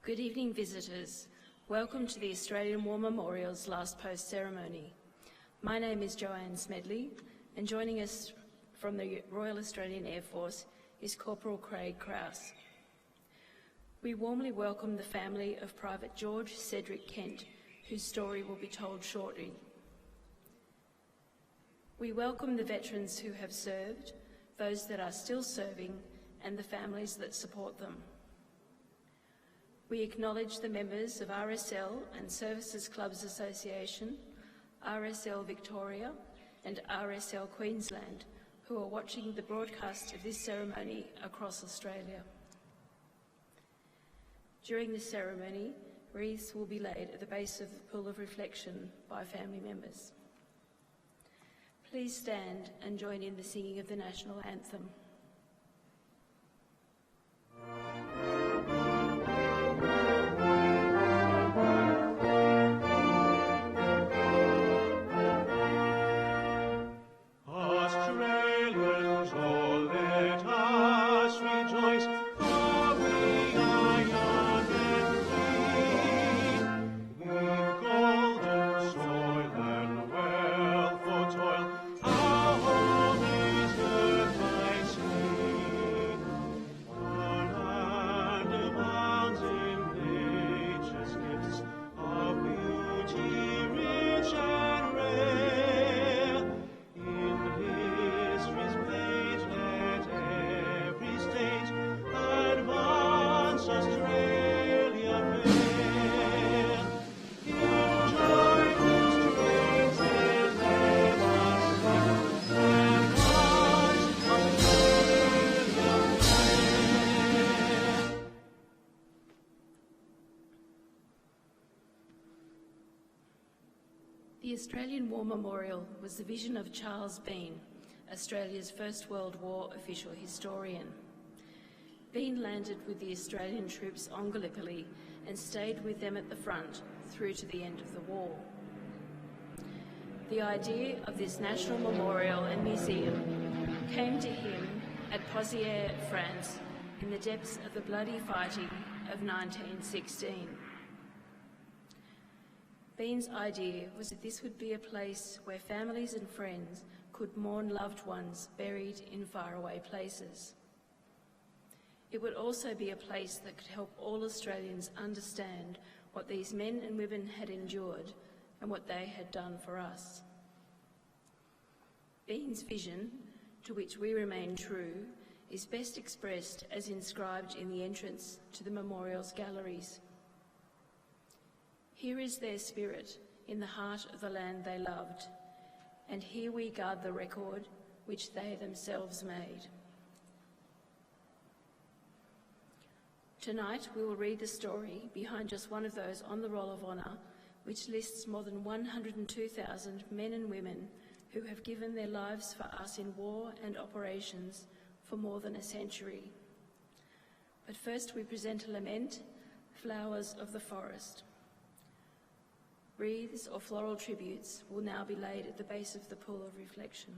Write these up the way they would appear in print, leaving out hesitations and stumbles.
Good evening, visitors. Welcome to the Australian War Memorial's Last Post ceremony. My name is Joanne Smedley, and joining us from the Royal Australian Air Force is Corporal Craig Krause. We warmly welcome the family of Private George Cedric Kent, whose story will be told shortly. We welcome the veterans who have served, those that are still serving, and the families that support them. We acknowledge the members of RSL and Services Clubs Association, RSL Victoria and RSL Queensland, who are watching the broadcast of this ceremony across Australia. During the ceremony, wreaths will be laid at the base of the Pool of Reflection by family members. Please stand and join in the singing of the National Anthem. The Australian War Memorial was the vision of Charles Bean, Australia's First World War official historian. Bean landed with the Australian troops on Gallipoli and stayed with them at the front through to the end of the war. The idea of this national memorial and museum came to him at Pozières, France, in the depths of the bloody fighting of 1916. Bean's idea was that this would be a place where families and friends could mourn loved ones buried in faraway places. It would also be a place that could help all Australians understand what these men and women had endured and what they had done for us. Bean's vision, to which we remain true, is best expressed as inscribed in the entrance to the memorial's galleries. Here is their spirit in the heart of the land they loved, and here we guard the record which they themselves made. Tonight we will read the story behind just one of those on the Roll of Honour, which lists more than 102,000 men and women who have given their lives for us in war and operations for more than a century. But first we present a lament, Flowers of the Forest. Wreaths or floral tributes will now be laid at the base of the Pool of Reflection.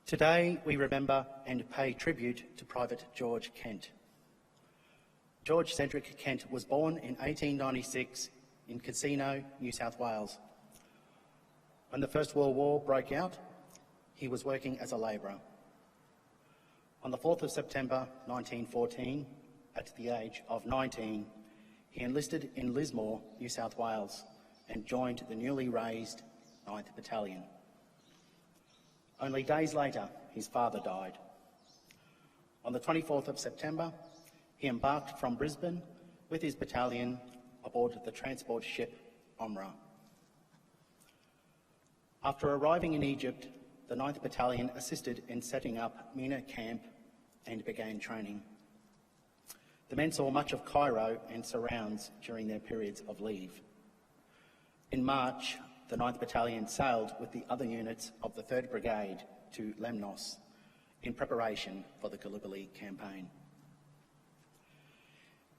Today we remember and pay tribute to Private George Kent. George Cedric Kent was born in 1896 in Casino, New South Wales. When the First World War broke out, he was working as a labourer. On the 4th of September 1914, at the age of 19, he enlisted in Lismore, New South Wales, and joined the newly raised 9th Battalion. Only days later, his father died. On the 24th of September, he embarked from Brisbane with his battalion aboard the transport ship Omra. After arriving in Egypt, the 9th Battalion assisted in setting up Mina Camp and began training. The men saw much of Cairo and surrounds during their periods of leave. In March, the 9th Battalion sailed with the other units of the 3rd Brigade to Lemnos in preparation for the Gallipoli campaign.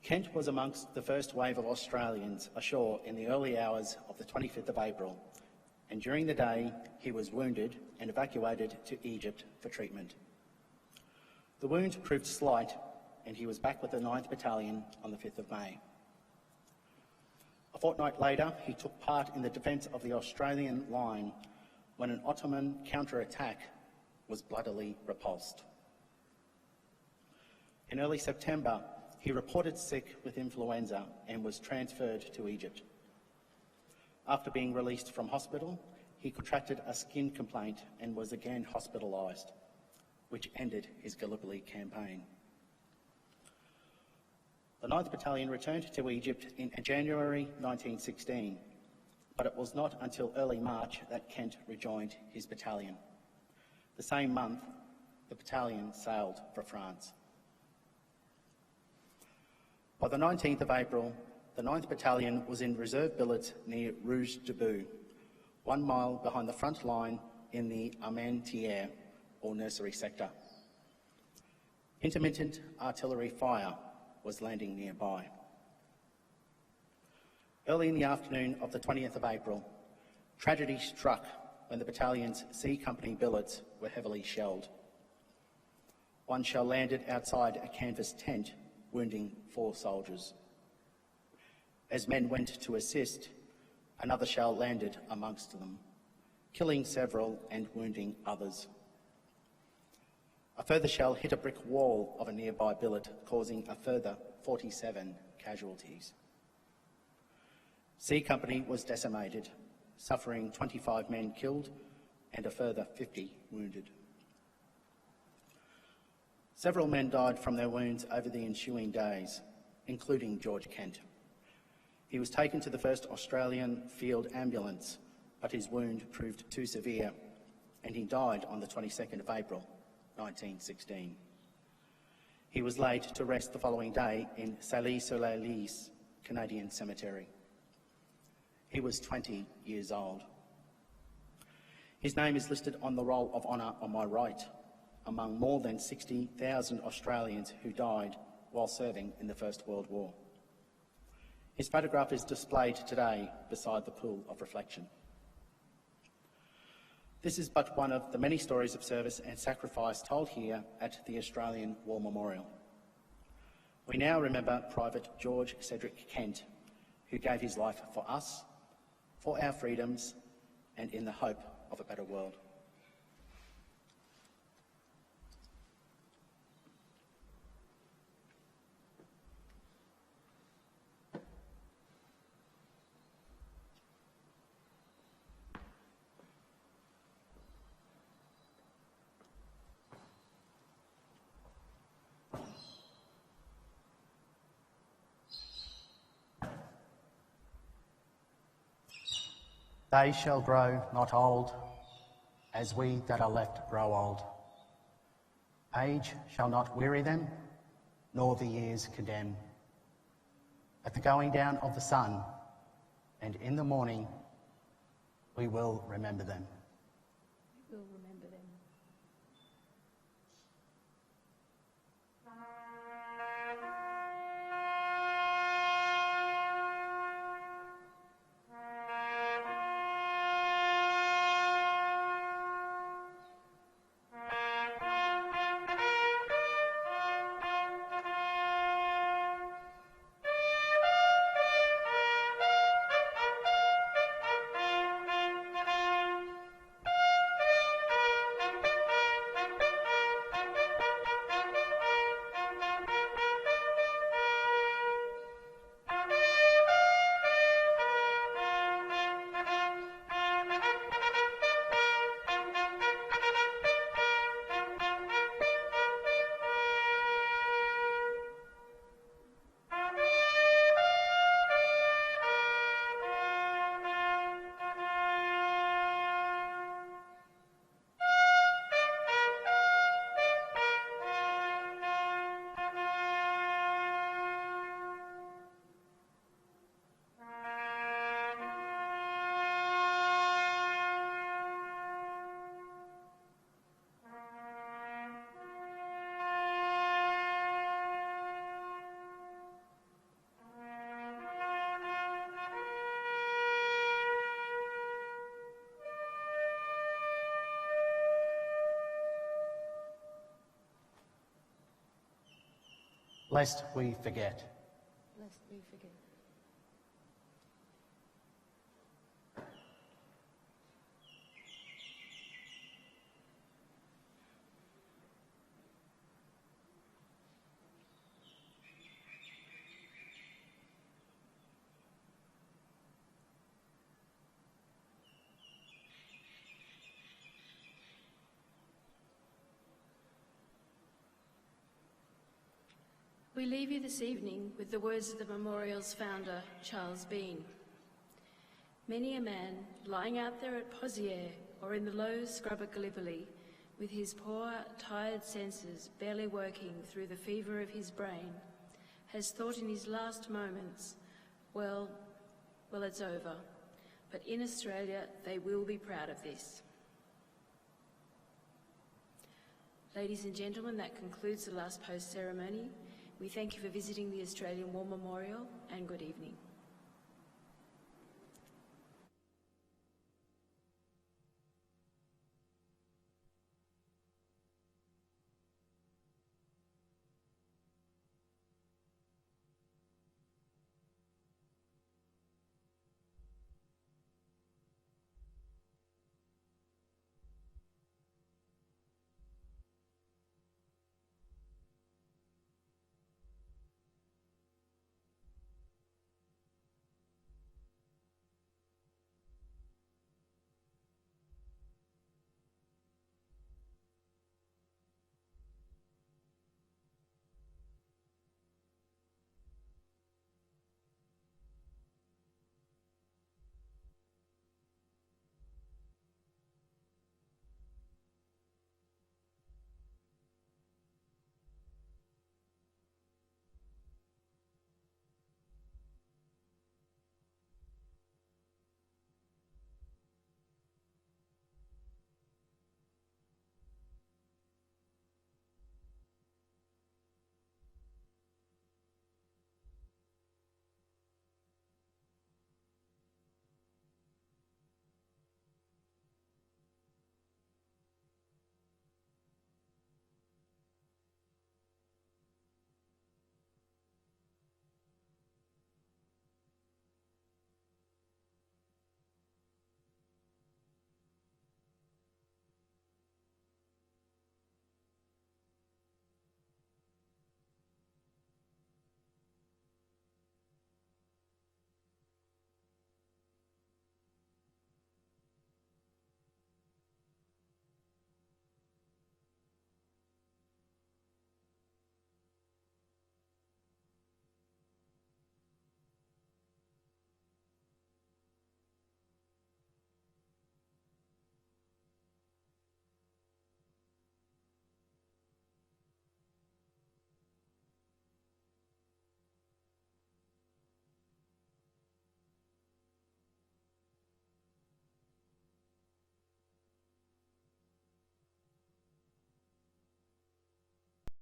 Kent was amongst the first wave of Australians ashore in the early hours of the 25th of April, and during the day he was wounded and evacuated to Egypt for treatment. The wound proved slight, and he was back with the 9th Battalion on the 5th of May. A fortnight later, he took part in the defence of the Australian line when an Ottoman counter-attack was bloodily repulsed. In early September, he reported sick with influenza and was transferred to Egypt. After being released from hospital, he contracted a skin complaint and was again hospitalised, which ended his Gallipoli campaign. The 9th Battalion returned to Egypt in January 1916, but it was not until early March that Kent rejoined his battalion. The same month, the battalion sailed for France. By the 19th of April, the 9th Battalion was in reserve billets near Rouge Debout, 1 mile behind the front line in the Armentières, or nursery sector. Intermittent artillery fire was landing nearby. Early in the afternoon of the 20th of April, tragedy struck when the battalion's C Company billets were heavily shelled. One shell landed outside a canvas tent, wounding 4 soldiers. As men went to assist, another shell landed amongst them, killing several and wounding others. A further shell hit a brick wall of a nearby billet, causing a further 47 casualties. C Company was decimated, suffering 25 men killed and a further 50 wounded. Several men died from their wounds over the ensuing days, including George Kent. He was taken to the 1st Australian Field Ambulance, but his wound proved too severe, and he died on the 22nd of April, 1916. He was laid to rest the following day in Sailly-sur-la-Lys Canadian Cemetery. He was 20 years old. His name is listed on the Roll of Honour on my right, among more than 60,000 Australians who died while serving in the First World War. His photograph is displayed today beside the pool of reflection. This is but one of the many stories of service and sacrifice told here at the Australian War Memorial. We now remember Private George Cedric Kent, who gave his life for us, for our freedoms, and in the hope of a better world. They shall grow not old, as we that are left grow old. Age shall not weary them, nor the years condemn. At the going down of the sun, and in the morning, we will remember them. We will remember them. lest we forget. Lest we forget. We leave you this evening with the words of the memorial's founder, Charles Bean. Many a man lying out there at Pozières or in the low scrub at Gallipoli, with his poor, tired senses barely working through the fever of his brain, has thought in his last moments, well, it's over. But in Australia, they will be proud of this. Ladies and gentlemen, that concludes the last post ceremony. We thank you for visiting the Australian War Memorial, and good evening.